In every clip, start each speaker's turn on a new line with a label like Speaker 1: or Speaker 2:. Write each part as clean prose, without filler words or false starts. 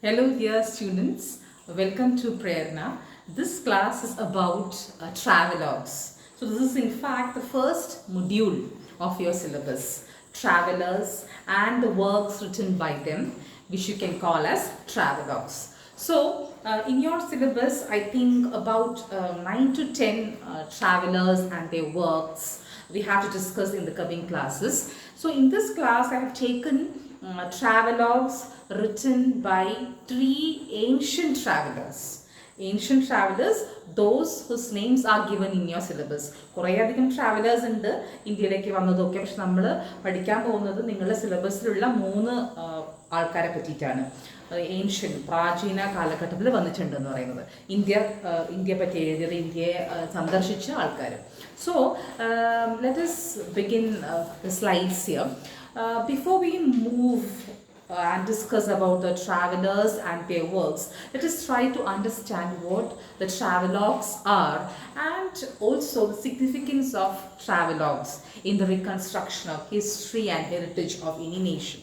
Speaker 1: Hello, dear students. Welcome to Prerna. This class is about travelogues. So, this is in fact the first module of your syllabus. Travelers and the works written by them, which you can call as travelogues. So, in your syllabus, I think about 9 to 10 travelers and their works we have to discuss in the coming classes. So, in this class, I have taken travelogues written by three ancient travelers. Ancient travelers, those whose names are given in your syllabus. കുറേയധികം travellers ഉണ്ട് ഇന്ത്യയിലേക്ക് വന്നതൊക്കെ. പക്ഷെ നമ്മൾ പഠിക്കാൻ പോകുന്നത് നിങ്ങളുടെ സിലബസിലുള്ള മൂന്ന് ആൾക്കാരെ പറ്റിയിട്ടാണ്. ഏൻഷ്യൻ പ്രാചീന കാലഘട്ടത്തിൽ വന്നിട്ടുണ്ടെന്ന് പറയുന്നത് ഇന്ത്യ പറ്റി എഴുതിയത്, ഇന്ത്യയെ സന്ദർശിച്ച ആൾക്കാർ. So let us begin the slides here. Before we move and discuss about the travelers and their works, let us try to understand what the travelogues are and also the significance of travelogues in the reconstruction of history and heritage of any nation.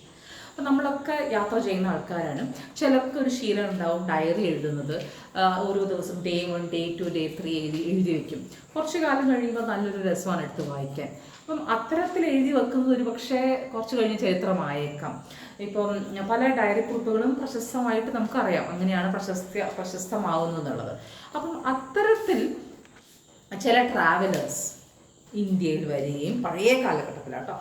Speaker 1: അപ്പോൾ നമ്മളൊക്കെ യാത്ര ചെയ്യുന്ന ആൾക്കാരാണ്. ചിലർക്ക് ഒരു ശീലം ഉണ്ടാവും diary എഴുതുന്നത്. ഓരോ ദിവസം day 1, day 2, day 3 എഴുതി വയ്ക്കും. കുറച്ച് കാലം കഴിയുമ്പോൾ നല്ലൊരു രസമാണ് എടുത്ത് വായിക്കാൻ. അപ്പം അത്തരത്തിൽ എഴുതി വെക്കുന്നത് ഒരു പക്ഷേ കുറച്ച് കഴിഞ്ഞ് ചരിത്രമായേക്കാം. ഇപ്പം പല ഡയറി കുറിപ്പുകളും പ്രശസ്തമായിട്ട് നമുക്കറിയാം, അങ്ങനെയാണ് പ്രശസ്തമാവുന്നത് എന്നുള്ളത്. അപ്പം അത്തരത്തിൽ ചില ട്രാവലേഴ്സ് ഇന്ത്യയിൽ വരികയും പഴയ കാലഘട്ടത്തിലാട്ടോ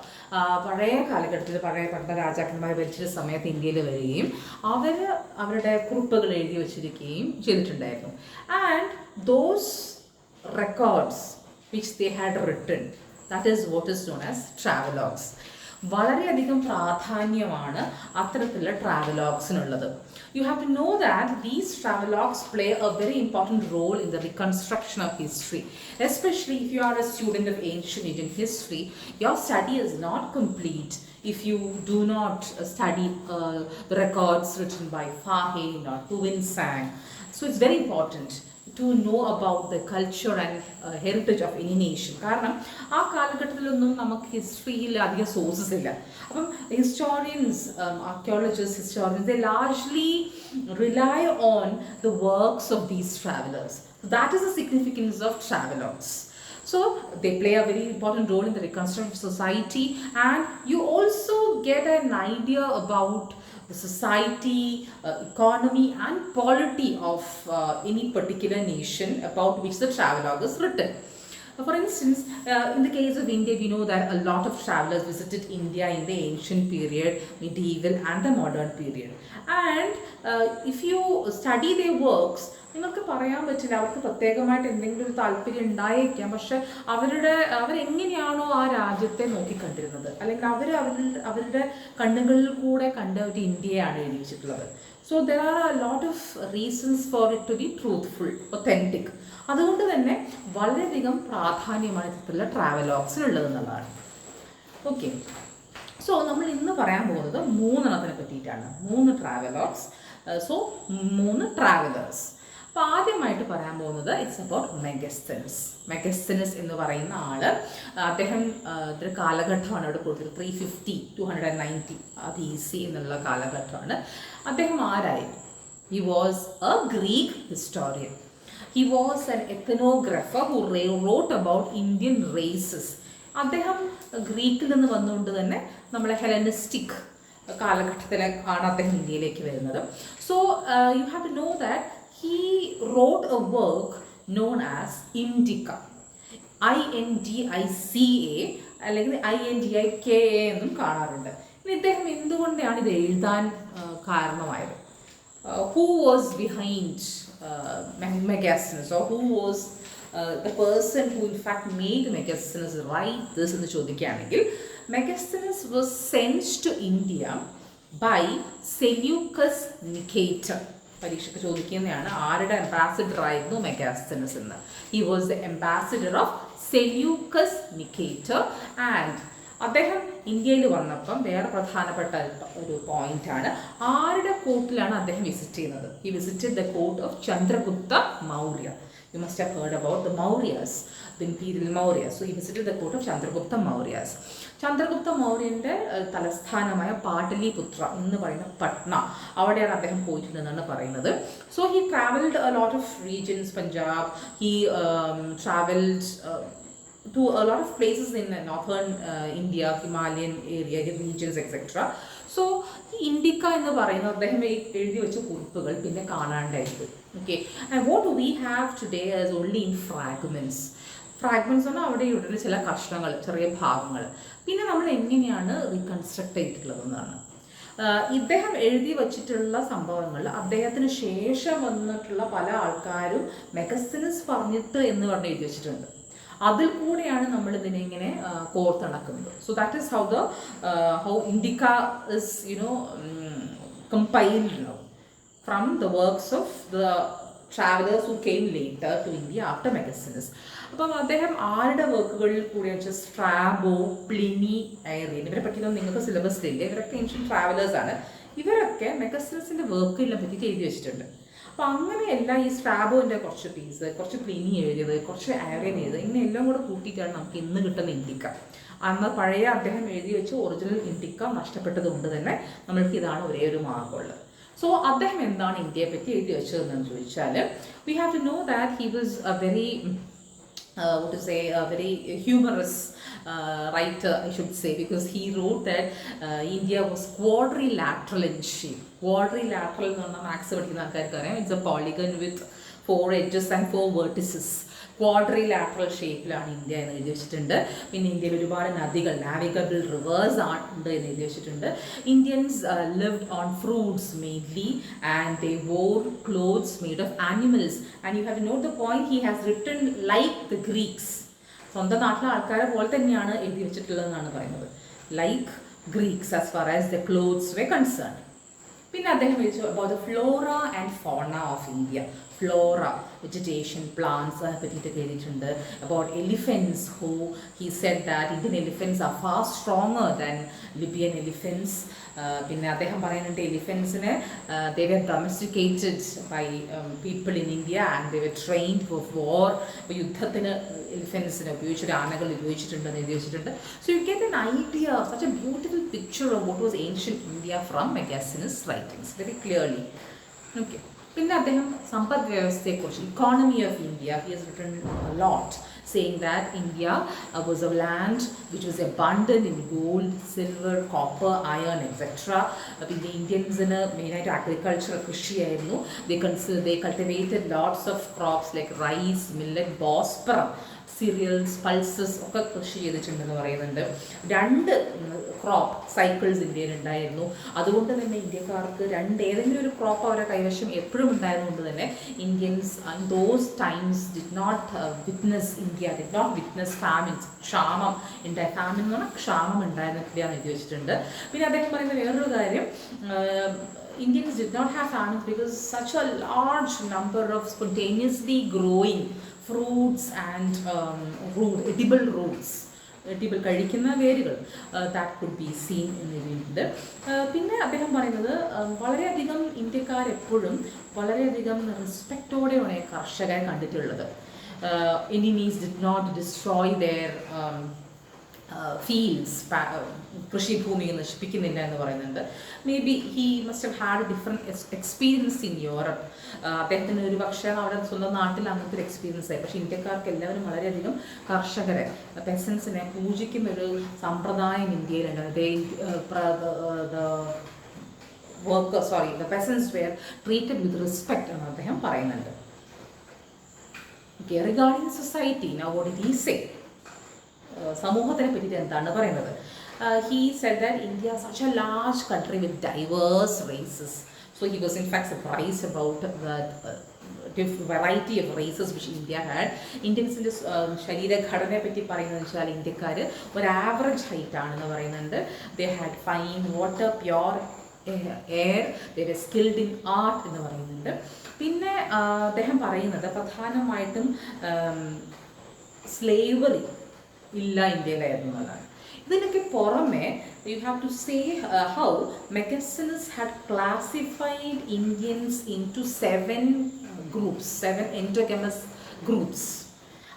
Speaker 1: പഴയ പണ്ട് രാജാക്കന്മാർ ഭരിച്ച സമയത്ത് ഇന്ത്യയിൽ വരികയും അവരുടെ കുറിപ്പുകൾ എഴുതി വച്ചിരിക്കുകയും ചെയ്തിട്ടുണ്ടായിരുന്നു. And those records which they had written, that is what is known as travelogues. വളരെയധികം പ്രാധാന്യമാണ് അത്തരത്തിലുള്ള ട്രാവലോഗ്സിനുള്ളത്. You have to know that these travelogues play a very important role in the reconstruction of history. Especially if you are a student of ancient Indian history, your study is not complete if you do not study the records written by Fahim or Tuvinsang. So it's very important to know about the culture and heritage of any nation. കാരണം ആ കാലഘട്ടത്തിലൊന്നും നമുക്ക് ഹിസ്റ്ററിയിൽ അധികം sources ഇല്ല. അപ്പം historians, archaeologist, historians, they largely rely on the works of these travelers. That is the significance of travelogues. So they play a very important role in the reconstruction of society, and you also get an idea about the society, economy and polity of any particular nation about which the travelogue is written. For instance, in the case of India, we know that a lot of travelers visited India in the ancient period, medieval and the modern period. And if you study their works, നിങ്ങൾക്ക് പറയാൻ പറ്റില്ല അവർക്ക് പ്രത്യേകമായിട്ട് എന്തെങ്കിലും ഒരു താല്പര്യം ഉണ്ടായേക്കാം. പക്ഷെ അവരെങ്ങനെയാണോ ആ രാജ്യത്തെ നോക്കിക്കണ്ടിരുന്നത്, അല്ലെങ്കിൽ അവരുടെ കണ്ണുകളിൽ കൂടെ കണ്ട ഒരു ഇന്ത്യയാണ് എഴുതിച്ചിട്ടുള്ളത്. So there are a lot of reasons for it to be truthful, authentic. അതുകൊണ്ട് തന്നെ വളരെയധികം പ്രാധാന്യമാണ് ഇത്തരത്തിലുള്ള ട്രാവലോഗ്സിനുള്ളതെന്നുള്ളതാണ്. ഓക്കെ, സോ നമ്മൾ ഇന്ന് പറയാൻ പോകുന്നത് മൂന്നെണ്ണത്തിനെ പറ്റിയിട്ടാണ്. 3 ട്രാവലോഗ്സ്, സോ 3 ട്രാവലേഴ്സ്. അപ്പോൾ ആദ്യമായിട്ട് പറയാൻ പോകുന്നത് ഇറ്റ്സ് അബൌട്ട് മെഗസ്തനസ്. മെഗസ്തനസ് എന്ന് പറയുന്ന ആള്, അദ്ദേഹം ഒരു കാലഘട്ടമാണ് അവിടെ കൊടുത്തത് 350 to 190 BC എന്നുള്ള കാലഘട്ടമാണ്. അദ്ദേഹം ആരായിരുന്നു? He was A Greek historian. He was an ethnographer who wrote about Indian races. അദ്ദേഹം ഗ്രീക്കിൽ നിന്ന് വന്നുകൊണ്ട് തന്നെ നമ്മളെ ഹെലനിസ്റ്റിക് കാലഘട്ടത്തിലാണ് അദ്ദേഹം ഇന്ത്യയിലേക്ക് വരുന്നത്. So you have to know that he wrote a work known as Indica, INDICA അല്ലെങ്കിൽ INDIKA എന്നും കാണാറുണ്ട്. ഇനി ഇദ്ദേഹം എന്തുകൊണ്ടാണ് ഇത് എഴുതാൻ കാരണമായത്? Who was behind Megasthenes, or who was the person who in fact made Megasthenes write this എന്ന് ചോദിക്കുകയാണെങ്കിൽ, Megasthenes was sent to India by Seleucus Nicator. പരീക്ഷയ്ക്ക് ചോദിക്കുന്നതാണ് ആരുടെ അംബാസിഡർ ആയിരുന്നു മെഗാസ്തനസ് എന്ന്. He was the ambassador of Seleucus Nicator. And അദ്ദേഹം ഇന്ത്യയിൽ വന്നപ്പം വേറെ പ്രധാനപ്പെട്ട ഒരു പോയിന്റാണ്, ആരുടെ കോർട്ടിലാണ് അദ്ദേഹം വിസിറ്റ് ചെയ്യുന്നത്? He visited the court of Chandragupta Maurya. You must have heard about the Mauryas, the imperial Mauryas. So he visited the court of Chandragupta Mauryas. Chandragupta മൗര്യൻ്റെ തലസ്ഥാനമായ പാടലിപുത്ര എന്ന് പറയുന്ന പട്ന, അവിടെയാണ് അദ്ദേഹം പോയിട്ടുണ്ടെന്നാണ് പറയുന്നത്. So he travelled a lot of regions, Punjab, he travelled to a lot of places in northern India, Himalayan area, regions, etc. So Indica എന്ന് പറയുന്ന അദ്ദേഹം എഴുതി വെച്ച കുറിപ്പുകൾ പിന്നെ കാണാണ്ടായിട്ട്. Okay, and what we have today as only in fragments. Fragments പറഞ്ഞാൽ അവിടെ ഇവിടെ ചില കഷ്ണങ്ങൾ, ചെറിയ ഭാഗങ്ങൾ. പിന്നെ നമ്മൾ എങ്ങനെയാണ് റീകൺസ്ട്രക്ട് ചെയ്തിട്ടുള്ളതെന്നാണ്. ഇദ്ദേഹം എഴുതി വച്ചിട്ടുള്ള സംഭവങ്ങൾ അദ്ദേഹത്തിന് ശേഷം വന്നിട്ടുള്ള പല ആൾക്കാരും മെഗസ്തനീസ് പറഞ്ഞിട്ട് എന്ന് പറഞ്ഞ് എഴുതി വെച്ചിട്ടുണ്ട്. അതിൽ കൂടെയാണ് നമ്മൾ ഇതിനെ ഇങ്ങനെ കോർത്തിണക്കുന്നത്. So that is how Indica is compiled now from the works of the travellers who came later to India after Megasthenes. അപ്പം അദ്ദേഹം ആരുടെ വർക്കുകളിൽ കൂടിയാണെന്ന് വെച്ചാൽ സ്ട്രാബോ, പ്ലിനി, ഐറിയൻ, ഇവരെ പറ്റിയൊന്നും നിങ്ങൾക്ക് സിലബസിലില്ലേ, ഇവരൊക്കെ ഏൻഷ്യന്റ് ട്രാവലേഴ്സ് ആണ്. ഇവരൊക്കെ മെഗസ്തനീസിൻ്റെ വർക്കിനെ പറ്റിയിട്ട് എഴുതി വെച്ചിട്ടുണ്ട്. അപ്പോൾ അങ്ങനെയല്ല ഈ സ്ട്രാബോൻ്റെ കുറച്ച് പീസ്, കുറച്ച് പ്ലിനി എഴുതിയത്, കുറച്ച് ഐറിയൻ എഴുതിയത്, ഇങ്ങനെ എല്ലാം കൂടെ കൂട്ടിയിട്ടാണ് നമുക്ക് ഇന്ന് കിട്ടുന്ന ഇൻഡിക്ക. അന്ന് പഴയ അദ്ദേഹം എഴുതി വെച്ച് ഒറിജിനൽ ഇൻഡിക്ക നഷ്ടപ്പെട്ടത് കൊണ്ട് തന്നെ നമ്മൾക്ക് ഇതാണ് ഒരേ ഒരു മാർഗമുള്ളത്. സോ അദ്ദേഹം എന്താണ് ഇന്ത്യയെ പറ്റി എഴുതി വെച്ചതെന്ന് ചോദിച്ചാൽ, we have to know that he was a very very humorous writer, I should say, because he wrote that India was quadrilateral in shape. Quadrilateral എന്ന് പറഞ്ഞാൽ മാത്സ് പഠിക്കുന്ന ആൾക്കാർക്ക് അറിയാം. It's A polygon with 4 edges and 4 vertices. Quadrilateral ഷേപ്പിലാണ് India എന്ന് എഴുതി വെച്ചിട്ടുണ്ട്. പിന്നെ ഇന്ത്യയിൽ ഒരുപാട് നദികൾ, നാവിഗബിൾ റിവേഴ്സ് ഉണ്ട് എന്ന് എഴുതി വെച്ചിട്ടുണ്ട്. Indians lived on fruits mainly and they wore clothes made of animals. And you have to note the point, he has written like the Greeks. സ്വന്തം നാട്ടിലെ ആൾക്കാരെ പോലെ തന്നെയാണ് എഴുതി വെച്ചിട്ടുള്ളതെന്നാണ് പറയുന്നത്. Like Greeks as far as the clothes were concern. പിന്നെ അദ്ദേഹം എഴുതിച്ചു about the flora and fauna of India. Flora, vegetation, plants പറ്റിയിട്ടൊക്കെ എഴുതിയിട്ടുണ്ട്. About elephants, who he said that Indian elephants are far stronger than Libyan elephants. പിന്നെ അദ്ദേഹം പറയുന്നുണ്ട് എലിഫൻസിനെ they were domesticated by people in India and they were trained for war. അപ്പോൾ യുദ്ധത്തിന് എലിഫൻസിനെ ഉപയോഗിച്ചിട്ട്, ആനകൾ ഉപയോഗിച്ചിട്ടുണ്ടെന്ന് എഴുതി വെച്ചിട്ടുണ്ട്. So you get an idea, such a beautiful picture of what was ancient India from Megasthenes writings very clearly. Okay, പിന്നെ അദ്ദേഹം സമ്പദ് വ്യവസ്ഥയെക്കുറിച്ച്, economy of India, he has written lot saying that India was a land which was abundant in gold, silver, copper, iron, etc. പിന്നെ ഇന്ത്യൻസിന് മെയിനായിട്ട് agriculture കൃഷിയായിരുന്നു. they cultivated lots of crops like rice, millet, bosperum, cereals, pulses ഒക്കെ കൃഷി ചെയ്തിട്ടുണ്ടെന്ന് പറയുന്നുണ്ട്. 2 crop cycles ഇന്ത്യയിൽ ഉണ്ടായിരുന്നു. അതുകൊണ്ട് തന്നെ ഇന്ത്യക്കാർക്ക് ഏതെങ്കിലും ഒരു ക്രോപ്പ് അവരുടെ കൈവശം എപ്പോഴും ഉണ്ടായതുകൊണ്ട് തന്നെ Indians those times did not witness famines. ക്ഷാമം ഉണ്ടായ, ഫാമിൻ എന്ന് പറഞ്ഞാൽ ക്ഷാമം ഉണ്ടായിരുന്നില്ല എന്ന് എഴുതി വെച്ചിട്ടുണ്ട്. പിന്നെ അദ്ദേഹം പറയുന്ന വേറൊരു കാര്യം, Indians did not have famines because such a large number of spontaneously growing fruits and edible roots, കഴിക്കുന്ന വേരുകൾ, ദാറ്റ് കുഡ് ബി സീൻ എന്ന് എഴുതിയിട്ടുണ്ട്. പിന്നെ അദ്ദേഹം പറയുന്നത് വളരെയധികം ഇന്ത്യക്കാരെപ്പോഴും വളരെയധികം റെസ്പെക്റ്റോടെയാണ് കർഷകരെ കണ്ടിട്ടുള്ളത്. Enemies did not destroy their fields, കൃഷിഭൂമി നശിപ്പിക്കുന്നില്ല എന്ന് പറയുന്നുണ്ട്. Maybe he must have had a different experience in Europe. അദ്ദേഹത്തിന് ഒരു പക്ഷേ അവിടെ സ്വന്തം നാട്ടിൽ അങ്ങനത്തെ ഒരു എക്സ്പീരിയൻസ് ആയി. പക്ഷേ ഇന്ത്യക്കാർക്ക് എല്ലാവരും വളരെയധികം കർഷകരെ, പെസൻസിനെ പൂജിക്കുന്ന ഒരു സമ്പ്രദായം ഇന്ത്യയിലുണ്ട്. The peasants were treated with respect എന്ന് അദ്ദേഹം പറയുന്നുണ്ട്. Okay, regarding society, now what did he say? സമൂഹത്തിനെ പറ്റിയിട്ട് എന്താണ് പറയുന്നത്? He said that India is such a large country with diverse races. So he was in fact surprised about the variety of races which India had. ഇന്ത്യൻസിൻ്റെ ശരീരഘടനയെ പറ്റി പറയുന്നത് വെച്ചാൽ ഇന്ത്യക്കാർ ഒരു average height ആണെന്ന് പറയുന്നുണ്ട്. They had fine water, pure air, they were skilled in art എന്ന് പറയുന്നുണ്ട്. പിന്നെ അദ്ദേഹം പറയുന്നത് പ്രധാനമായിട്ടും സ്ലേവറി ഇല്ല ഇന്ത്യയിലായിരുന്നു എന്നതാണ്. ഇതിനൊക്കെ പുറമെ you have to say how Megasthenes had classified Indians into 7 groups, 7 endogamous groups.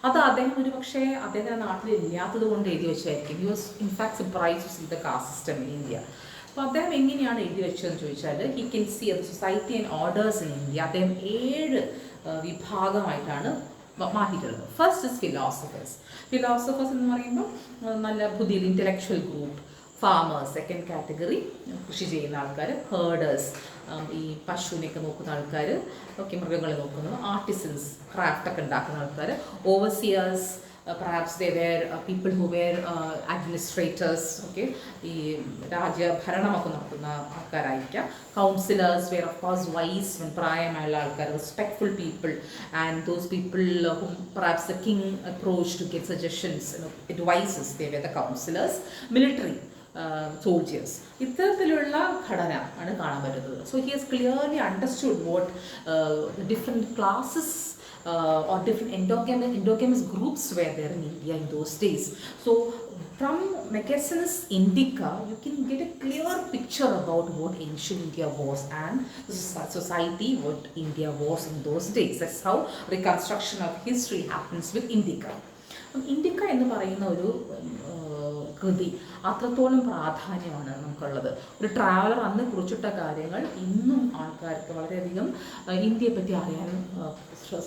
Speaker 1: അത് അദ്ദേഹം ഒരു പക്ഷേ അദ്ദേഹത്തിൻ്റെ നാട്ടിൽ ഇല്ലാത്തത് കൊണ്ട് എഴുതി വെച്ചായിരിക്കും. He was in fact surprise to see the caste system in India. അപ്പോൾ അദ്ദേഹം എങ്ങനെയാണ് എഴുതി വെച്ചതെന്ന് ചോദിച്ചാൽ, he can see the society and orders in India. അദ്ദേഹം 7 വിഭാഗമായിട്ടാണ് മാറ്റിയിട്ടുള്ളത്. First is philosophers. ഫിലോസഫേഴ്സ് എന്ന് പറയുമ്പോൾ നല്ല പുതിയ intellectual group. Farmers second category, കൃഷി ചെയ്യുന്ന ആൾക്കാർ. ഹേർഡേഴ്സ്, ഈ പശുവിനെയൊക്കെ നോക്കുന്ന ആൾക്കാർ, ഓക്കെ, മൃഗങ്ങളെ നോക്കുന്നത്. ആർട്ടിസൻസ്, ക്രാഫ്റ്റൊക്കെ ഉണ്ടാക്കുന്ന ആൾക്കാർ. Overseers, perhaps they were people who were administrators, okay, ഈ രാജ്യഭരണമൊക്കെ നടത്തുന്ന ആൾക്കാരായിരിക്കാം. Councillors were of course wise, പ്രായമായുള്ള ആൾക്കാർ, respectful people, and those people whom perhaps the king approached to get suggestions, advices, they were the counselors. Military, soldiers. ഇത്തരത്തിലുള്ള ഘടന ആണ് കാണാൻ പറ്റുന്നത്. So he has clearly understood what different classes or different endogamous groups were there in India in those days. So from Megasthenes Indica you can get a clear picture about what ancient India was and the society what India was in those days. That's how reconstruction of history happens with Indica. Indica എന്ന് പറയുന്ന ഒരു കൃതി അത്രത്തോളം പ്രാധാന്യമാണ് നമുക്കുള്ളത്. ഒരു traveller അന്ന് കുറിച്ചിട്ട കാര്യങ്ങൾ ഇന്നും ആൾക്കാർക്ക് വളരെയധികം ഇന്ത്യയെ പറ്റി അറിയാൻ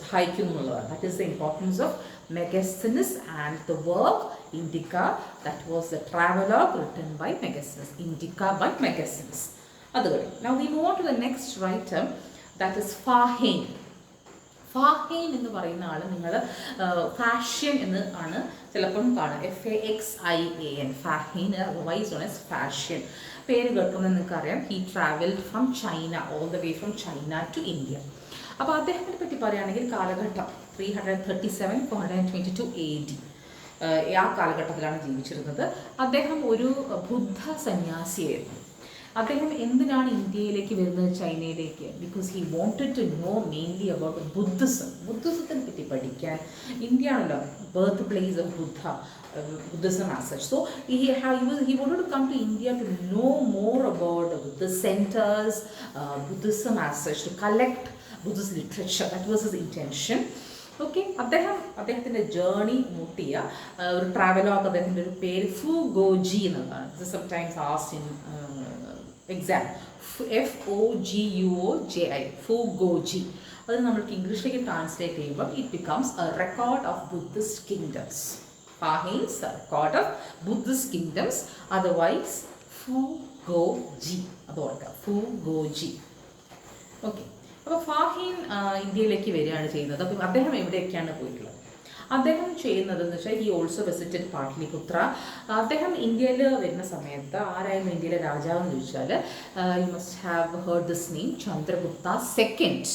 Speaker 1: സഹായിക്കുന്നു എന്നുള്ളതാണ്. That is the importance of Megasthenes and the work Indica, that was the travelogue written by Megasthenes. Indica by Megasthenes. Now we move on to the next writer, that is Fahane. ഫാഹീൻ എന്ന് പറയുന്ന ആൾ നിങ്ങൾ fashion എന്ന് ആണ് ചിലപ്പം കാണുക. FAXIAN, Fahien, otherwise known as Faxian. പേര് കേൾക്കുമ്പോൾ നിങ്ങൾക്കറിയാം. He travelled from China, all the way from China to India. അപ്പോൾ അദ്ദേഹത്തിനെ പറ്റി പറയുകയാണെങ്കിൽ കാലഘട്ടം 337-422 AD, ആ കാലഘട്ടത്തിലാണ് ജീവിച്ചിരുന്നത്. അദ്ദേഹം ഒരു ബുദ്ധ സന്യാസിയായിരുന്നു. അദ്ദേഹം എന്തിനാണ് ഇന്ത്യയിലേക്ക് വരുന്നത്, ചൈനയിലേക്ക്? Because he wanted to know mainly about Buddhism. ബുദ്ധിസത്തിനെ പറ്റി പഠിക്കാൻ. ഇന്ത്യ ആണല്ലോ birth place of Buddha, Buddhism as such. So he wanted to come to India to know more about the Buddhist centers, Buddhism as such, to collect Buddhist literature. That was his intention. ഓക്കെ, അദ്ദേഹത്തിൻ്റെ journey നോട്ടിയ ഒരു travelogue. അദ്ദേഹത്തിൻ്റെ ഒരു പേര് Foguoji എന്നതാണ്. ഇത് sometimes asked in exam. FOGUOJI, Foguoji. അത് നമ്മൾക്ക് ഇംഗ്ലീഷിലേക്ക് ട്രാൻസ്ലേറ്റ് ചെയ്യുമ്പോൾ it becomes a record of Buddhist kingdoms. Fahine's record of Buddhist kingdoms, otherwise Fugoji. അതോർക്കുക, ഫുഗോജി. ഓക്കെ, അപ്പോൾ ഫാഹീൻ ഇന്ത്യയിലേക്ക് വരികയാണ് ചെയ്യുന്നത്. അപ്പം അദ്ദേഹം എവിടെയൊക്കെയാണ് പോയിട്ടുള്ളത്? അദ്ദേഹം ചെയ്യുന്നതെന്ന് വെച്ചാൽ ഹി ഓൾസോ വിസിറ്റഡ് പാട്ലിപുത്ര. അദ്ദേഹം ഇന്ത്യയിൽ വരുന്ന സമയത്ത് ആരായിരുന്നു ഇന്ത്യയിലെ രാജാവ് എന്ന് ചോദിച്ചാൽ, you must have heard this name, Chandragupta second.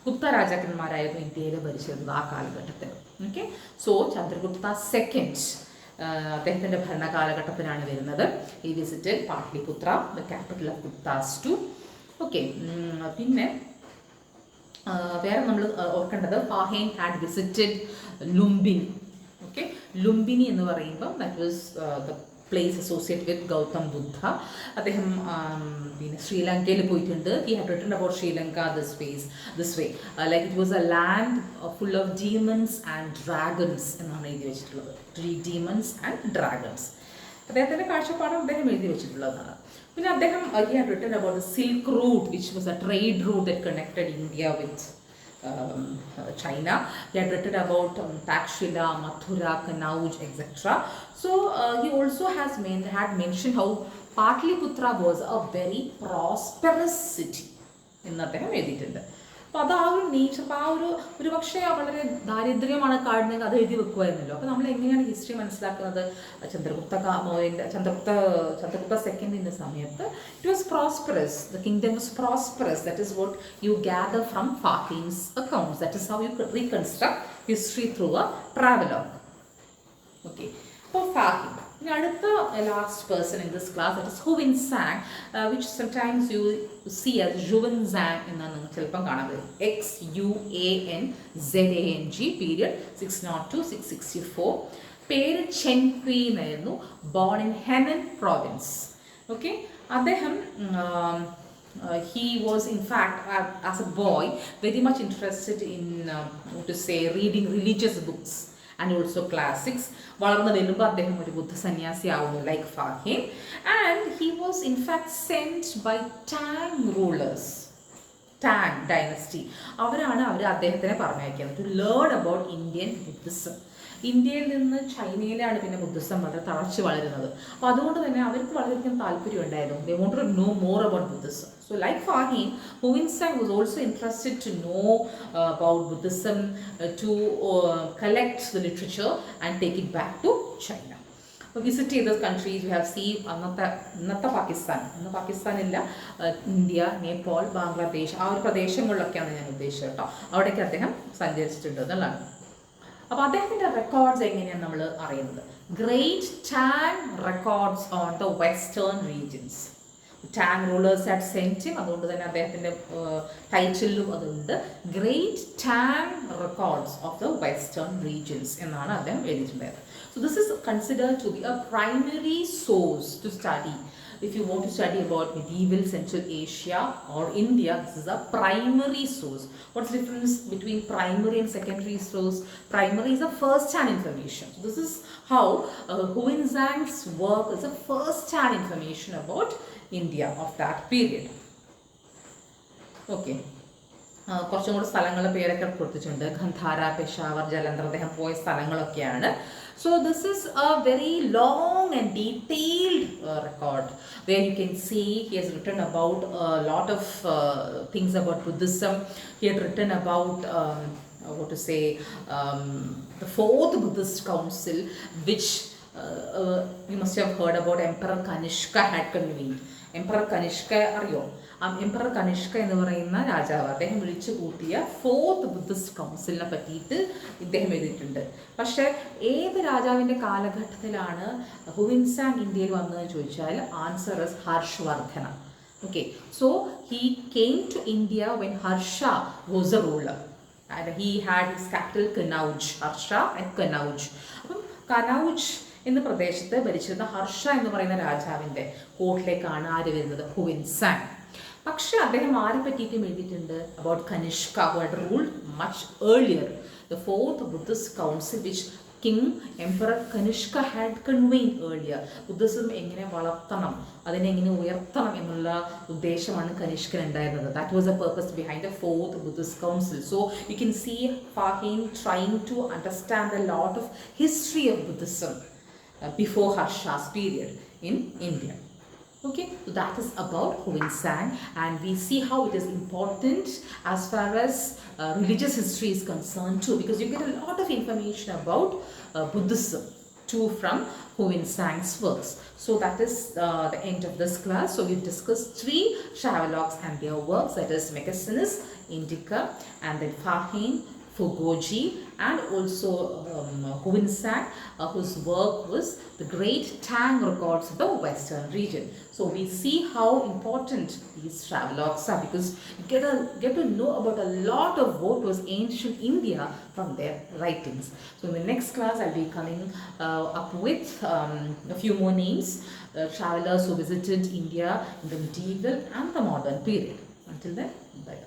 Speaker 1: Gupta രാജാക്കന്മാരായിരുന്നു ഇന്ത്യയിൽ ഭരിച്ചിരുന്നത് ആ കാലഘട്ടത്തിൽ. ഓക്കെ, സോ ചന്ദ്രഗുപ്ത സെക്കൻഡ് അദ്ദേഹത്തിൻ്റെ ഭരണകാലഘട്ടത്തിലാണ് വരുന്നത്. He visited Pataliputra, the capital of Guptas too. Okay, പിന്നെ വേറെ നമ്മൾ ഓർക്കേണ്ടത്, Fahien had visited Lumbini. Okay, Lumbini എന്ന് പറയുമ്പോൾ that was the place associate with Gautam Buddha. അദ്ദേഹം പിന്നെ ശ്രീലങ്കയിൽ പോയിട്ടുണ്ട്. He had written about Sri Lanka this way like it was a land full of demons and dragons എന്നാണ് എഴുതി വെച്ചിട്ടുള്ളത്. ഡീമൺസ് ആൻഡ് ഡ്രാഗൺസ് അദ്ദേഹത്തിൻ്റെ കാഴ്ചപ്പാടും അദ്ദേഹം എഴുതി വെച്ചിട്ടുള്ളതാണ്. പിന്നെ അദ്ദേഹം he had written about the Silk Route, which was a trade route that connected India with China. He had written about Takshila, Mathura, Kanauj, etc. So he also had mentioned how Patliputra was a very prosperous city എന്ന് അദ്ദേഹം എഴുതിയിട്ടുണ്ട്. അപ്പോൾ അത് ആ ഒരു nature, അപ്പോൾ ആ ഒരു പക്ഷേ വളരെ ദാരിദ്ര്യമാണ് കാണുന്നതെങ്കിൽ അത് എഴുതി വെക്കുമായിരുന്നല്ലോ. അപ്പോൾ നമ്മൾ എങ്ങനെയാണ് ഹിസ്റ്ററി മനസ്സിലാക്കുന്നത്? ചന്ദ്രഗുപ്ത സെക്കൻഡിൻ്റെ സമയത്ത് it was prosperous, the kingdom was prosperous. That is what you gather from Fahien's accounts. That is how you reconstruct history through a travelogue. Okay, അപ്പോൾ ഫാഹീൻ. ഇനി അടുത്ത last person in this class, that is Hiuen Tsang, which sometimes you see as Xuanzang എന്നാണ് നിങ്ങൾ ചിലപ്പം കാണാൻ പറ്റും. XUANZANG, period 602-664. പേര് ചെൻക്വി എന്നായിരുന്നു. Born in Henan province. Okay, അദ്ദേഹം he was in fact as a boy very much interested in what to say reading religious books and also classics. വളർന്നു വരുമ്പോൾ അദ്ദേഹം ഒരു ബുദ്ധ സന്യാസിയാവുന്നു like Fahien. And he was in fact sent by Tang rulers, Tang dynasty. അവരാണ് അദ്ദേഹത്തിനെ പറഞ്ഞയക്കുന്നത് to learn about Indian Buddhism. ഇന്ത്യയിൽ നിന്ന് ചൈനയിലാണ് പിന്നെ ബുദ്ധിസം വളരെ തഴച്ചു വളരുന്നത്. അപ്പോൾ അതുകൊണ്ട് തന്നെ അവർക്ക് വളരെയധികം താല്പര്യം ഉണ്ടായിരുന്നു. They wanted to know more about Buddhism. So like Fahim, Huinsang was also interested to know about Buddhism, to collect the literature and take it back to China. Visit ചെയ്ത കൺട്രീസ് യു ഹാവ് സീൻ ഇന്നത്തെ പാകിസ്ഥാൻ, ഇന്ന് പാകിസ്ഥാനില്ല, India, Nepal, Bangladesh, ആ ഒരു പ്രദേശങ്ങളിലൊക്കെയാണ് ഞാൻ ഉദ്ദേശിച്ചത് കേട്ടോ. അവിടേക്ക് അദ്ദേഹം സഞ്ചരിച്ചിട്ടുണ്ട് എന്നുള്ളതാണ്. അപ്പോൾ അദ്ദേഹത്തിൻ്റെ റെക്കോർഡ്സ് എങ്ങനെയാണ് നമ്മൾ അറിയുന്നത്? Great tongue records on the western regions. Tongue rulers had saint him, അതുകൊണ്ട് തന്നെ അദ്ദേഹത്തിൻ്റെ ടൈറ്റിലും അതുണ്ട്, great tongue records of the western regions എന്നാണ് അദ്ദേഹം എഴുതിയിട്ടുണ്ടായത്. So this is considered to be a primary source to study. If you want to study about medieval Central Asia or India, this is a primary source. What's the difference between primary and secondary source? Primary is a first-hand information. So this is how Huinsang's work is a first-hand information about India of that period. Okay. കുറച്ചും കൂടെ സ്ഥലങ്ങളുടെ പേരൊക്കെ കൊടുത്തിട്ടുണ്ട്. ഖന്ധാര, പെഷാവർ, ജലന്ധർ, അദ്ദേഹം പോയ സ്ഥലങ്ങളൊക്കെയാണ്. So this is a very long and detailed record where you can see he has written about a lot of things about Buddhism. He had written about what to say the fourth Buddhist council, which you must have heard about Emperor Kanishka had convened. Emperor Kanishka അറിയോ? Emperor Kanishka എന്ന് പറയുന്ന രാജാവ് അദ്ദേഹം വിളിച്ചു കൂട്ടിയ fourth Buddhist കൗൺസിലിനെ പറ്റിയിട്ട് ഇദ്ദേഹം എഴുതിയിട്ടുണ്ട്. പക്ഷേ ഏത് രാജാവിൻ്റെ കാലഘട്ടത്തിലാണ് ഹുയിൻസാങ് ഇന്ത്യയിൽ വന്നതെന്ന് ചോദിച്ചാൽ answer is Harshavardhana. Okay, so he came to India when Harsha was a ruler and he had his capital Kannauj. Harsha and Kannauj. അപ്പം കനൗജ് എന്ന പ്രദേശത്ത് ഭരിച്ചിരുന്ന ഹർഷ എന്ന് പറയുന്ന രാജാവിൻ്റെ കോർട്ടിലേക്കാണ് ആര് വരുന്നത്? ഹുയിൻസാങ്. പക്ഷേ അദ്ദേഹം ആരെ പറ്റിയിട്ടും എഴുതിയിട്ടുണ്ട് about Kanishka who had ruled much earlier, the fourth Buddhist council which king emperor Kanishka had convened earlier. Buddhism എങ്ങനെ വളർത്തണം, അതിനെ എങ്ങനെ ഉയർത്തണം എന്നുള്ള ഉദ്ദേശമാണ് കനിഷ്കൻ ഉണ്ടായിരുന്നത്. That was a purpose behind the fourth Buddhist council. So you can see Fa Hien trying to understand a lot of history of Buddhism before Harsha's period in India. Okay, so that is about Huinsang, and we see how it is important as far as religious history is concerned too, because you get a lot of information about Buddhism too from Huinsang's works. So that is the end of this class. So we've discussed 3 travelogues and their works, that is Megasthenes, Indica, and then Fahim, Fugoji, and also Huinsang, whose work was the great Tang records of the western region. So we see how important these travelogues are, because you get to know about a lot of what was ancient India from their writings. So in the next class I'll be coming up with a few more names, travelers who visited India in the medieval and the modern period. Until then, bye.